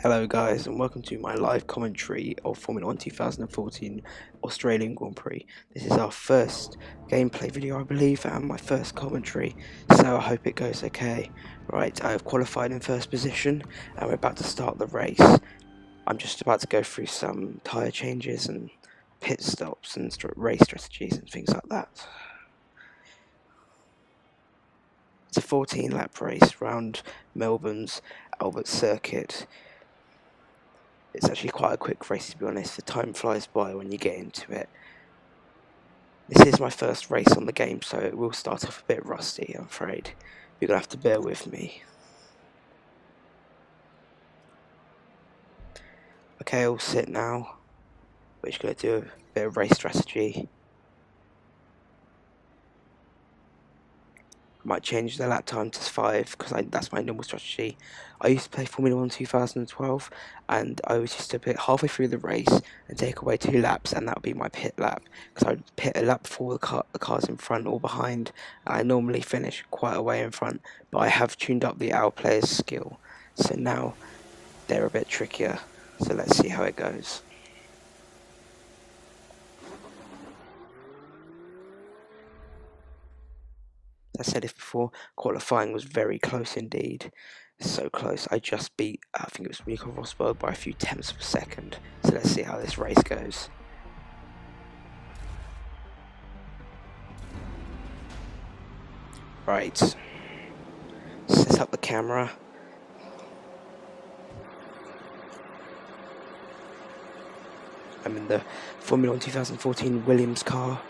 Hello guys, and welcome to my live commentary of Formula 1 2014 Australian Grand Prix. This is our first gameplay video, I believe, and my first commentary, so I hope it goes okay. Right, I've qualified in first position, and we're about to start the race. I'm just about to go through some tyre changes and pit stops and race strategies and things like that. It's a 14 lap race around Melbourne's Albert Circuit. It's actually quite a quick race, to be honest. The time flies by when you get into it. This is my first race on the game, so it will start off a bit rusty, I'm afraid. You're going to have to bear with me. Okay, all set now. We're just going to do a bit of race strategy. Might change the lap time to 5 because that's my normal strategy. I used to play Formula 1 2012 and I was just a bit halfway through the race and take away 2 laps, and that would be my pit lap, because I would pit a lap before the cars in front or behind, and I normally finish quite a way in front, but I have tuned up the our players' skill, so now they're a bit trickier, so let's see how it goes. I said it before, qualifying was very close indeed. So close, I just beat, I think it was Nico Rosberg by a few tenths of a second. So let's see how this race goes. Right, set up the camera. I'm in the Formula 1 2014 Williams car.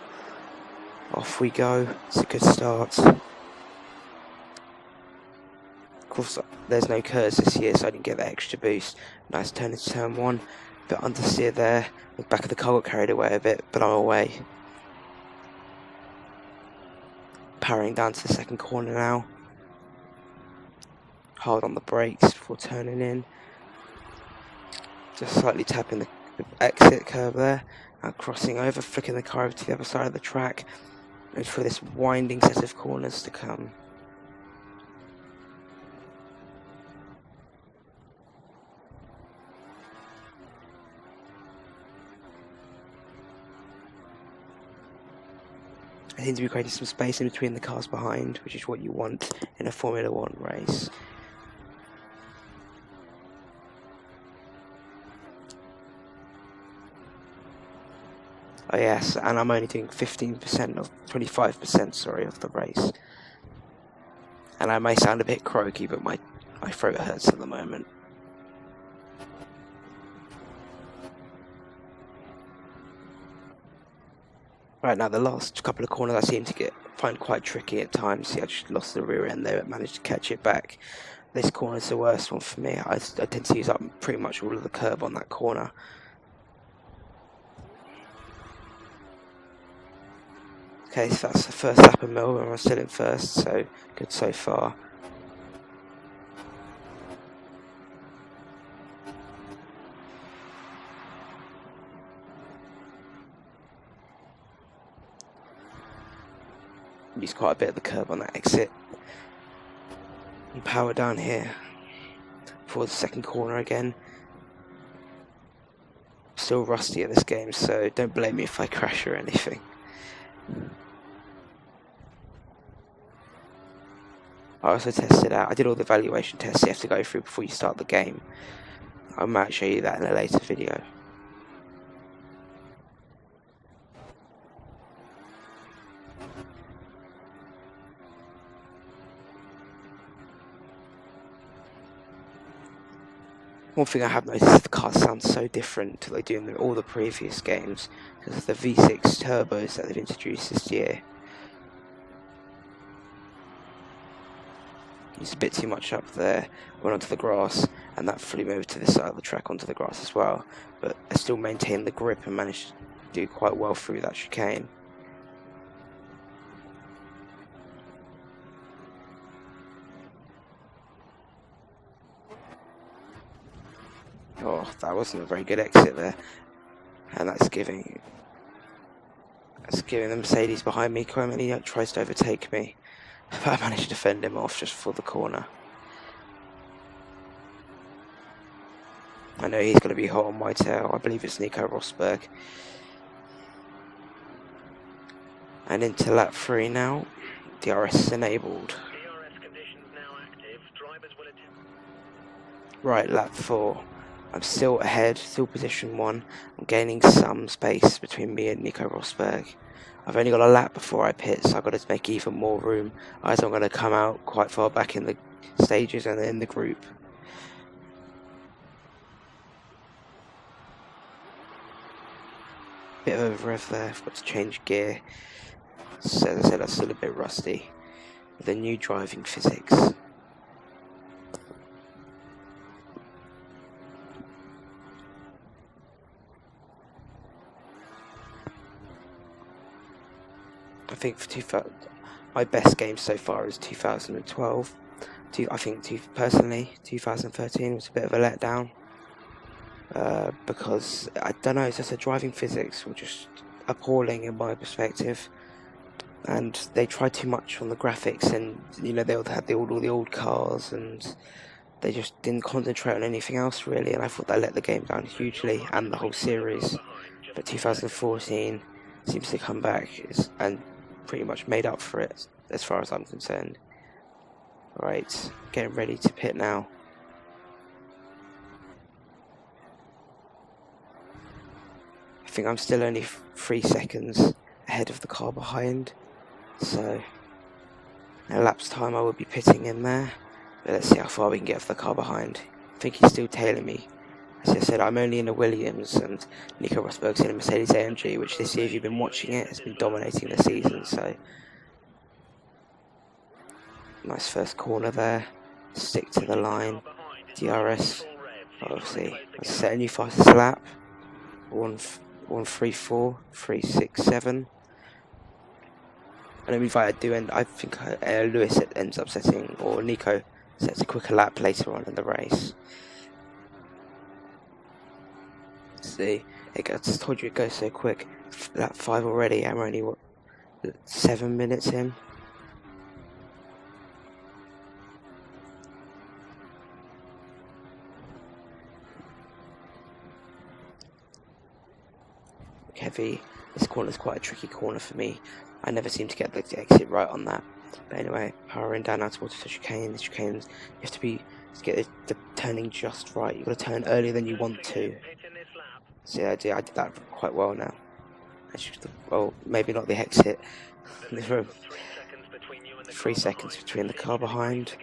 Off we go, it's a good start. Of course, there's no curves this year, so I didn't get that extra boost. Nice turn into turn 1, bit understeer there. The back of the car got carried away a bit, but I'm away. Powering down to the second corner now. Hard on the brakes before turning in. Just slightly tapping the exit curve there. Now crossing over, flicking the car over to the other side of the track. And for this winding set of corners to come. I seem to be creating some space in between the cars behind, which is what you want in a Formula 1 race. Oh yes, and I'm only doing 15% of 25%, sorry, of the race. And I may sound a bit croaky, but my throat hurts at the moment. Right, now the last couple of corners I seem to find quite tricky at times. See, I just lost the rear end there, but managed to catch it back. This corner's the worst one for me. I tend to use up pretty much all of the curb on that corner. Okay, so that's the first lap of Melbourne. I'm still in first, so good so far. Use quite a bit of the curb on that exit. And power down here for the second corner again. Still rusty at this game, so don't blame me if I crash or anything. I also tested out, I did all the evaluation tests you have to go through before you start the game. I might show you that in a later video. One thing I have noticed is the cars sound so different to what they do in all the previous games because of the V6 turbos that they've introduced this year. It's a bit too much up there, went onto the grass, and that flew me over to this side of the track onto the grass as well. But I still maintained the grip and managed to do quite well through that chicane. Oh, that wasn't a very good exit there, and that's giving the Mercedes behind me coming. He tries to overtake me, but I managed to fend him off just before the corner. I know he's going to be hot on my tail. I believe it's Nico Rosberg. And into lap 3 now. DRS is enabled. Right, lap 4. I'm still ahead, still position 1. I'm gaining some space between me and Nico Rosberg. I've only got a lap before I pit, so I've got to make even more room, as I'm going to come out quite far back in the stages and in the group. Bit of a rev there, I've got to change gear. So as I said, I'm still a bit rusty with the new driving physics. I think for my best game so far is 2012. I think personally 2013 was a bit of a letdown because I don't know, it's just the driving physics were just appalling in my perspective, and they tried too much on the graphics, and you know they had all the old cars, and they just didn't concentrate on anything else really, and I thought that let the game down hugely and the whole series. But 2014 seems to come back and pretty much made up for it as far as I'm concerned. Right, getting ready to pit now. I think I'm still only 3 seconds ahead of the car behind, so in a lap's time I will be pitting in there, but let's see how far we can get off the car behind. I think he's still tailing me. As I said, I'm only in a Williams and Nico Rosberg's in a Mercedes AMG, which this year, if you've been watching it, has been dominating the season. So nice first corner there, stick to the line, DRS, obviously, I set a new fastest lap, 1:34, 3:67. And if I do end, I think Lewis ends up setting, or Nico sets a quicker lap later on in the race. See, I just told you it goes so quick. Lap 5 already. I'm only 7 minutes in. Heavy. This corner is quite a tricky corner for me. I never seem to get the exit right on that. But anyway, powering down now towards the chicane. The chicanes, you have to get the turning just right. You've got to turn earlier than you want to. See, I did that quite well now. Well, maybe not the exit. 3 seconds between the car behind.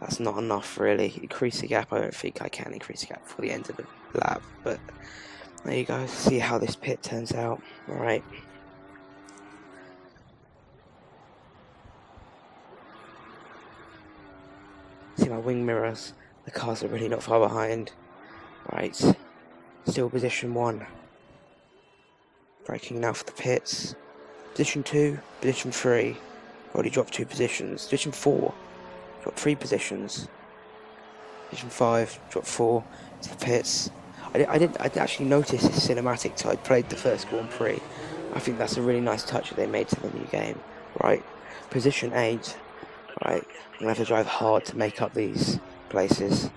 That's not enough, really. Increase the gap. I don't think I can increase the gap before the end of the lap. But there you go. See how this pit turns out. All right. See my wing mirrors. The cars are really not far behind. Right. Still position 1. Braking now for the pits. Position 2, position 3. Already dropped 2 positions. Position 4, dropped 3 positions. Position 5, dropped 4 to the pits. I didn't actually notice this cinematic till I played the first Grand Prix. I think that's a really nice touch that they made to the new game. Right, position 8. Right, I'm gonna have to drive hard to make up these places.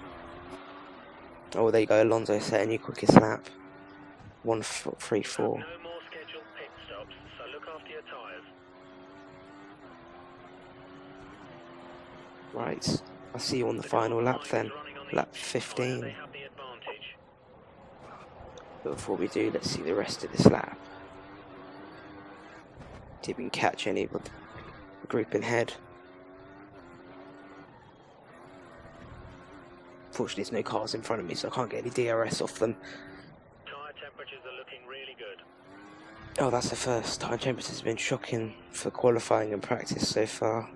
Oh, there you go, Alonso set a new quickest lap. 1:34. No more scheduled pit stops, so look after your tyres. Right, I'll see you on the final lap then, lap 15. But before we do, let's see the rest of this lap. See if we can catch any of the group in head. Fortunately, there's no cars in front of me, so I can't get any DRS off them. Tyre temperatures are looking really good. Oh, that's the first. Tyre temperatures have been shocking for qualifying and practice so far.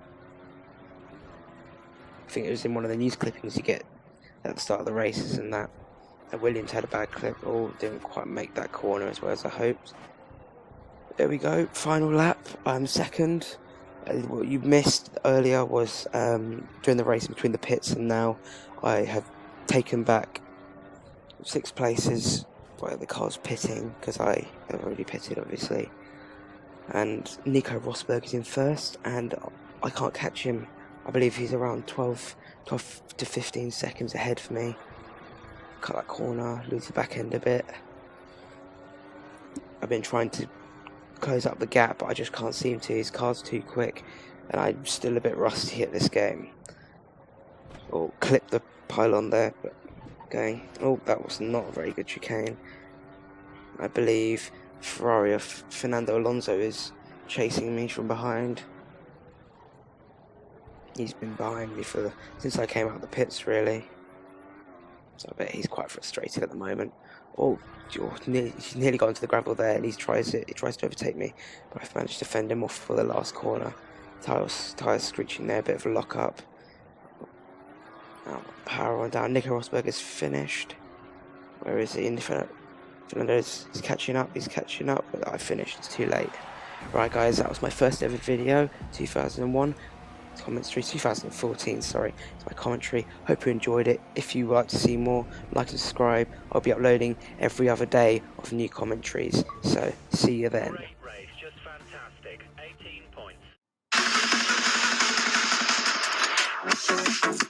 I think it was in one of the news clippings you get at the start of the races, and that Williams had a bad clip. Oh, didn't quite make that corner as well as I hoped. There we go, final lap. I'm second. What you missed earlier was during the race between the pits, and now I have taken back 6 places where the car's pitting, because I have already pitted obviously. And Nico Rosberg is in first, and I can't catch him. I believe he's around 12 to 15 seconds ahead for me. cut that corner, lose the back end a bit. I've been trying to close up the gap, but I just can't seem to. His car's too quick, and I'm still a bit rusty at this game. Or clip the pylon there, but going. Oh, that was not a very good chicane. I believe Ferrari of Fernando Alonso is chasing me from behind. He's been behind me since I came out of the pits, really. So I bet he's quite frustrated at the moment. Oh, he's nearly got into the gravel there, and he tries to overtake me, but I've managed to fend him off for the last corner. Tyres screeching there, a bit of a lock up. Now, power on down. Nico Rosberg is finished. Where is he? Fernando is catching up. He's catching up, but I finished. It's too late. Right, guys, that was my first ever video. 2001. Commentary 2014, sorry, it's my commentary. Hope you enjoyed it. If you would like to see more, like and subscribe. I'll be uploading every other day of new commentaries, so see you then. Great race, just fantastic. 18 points.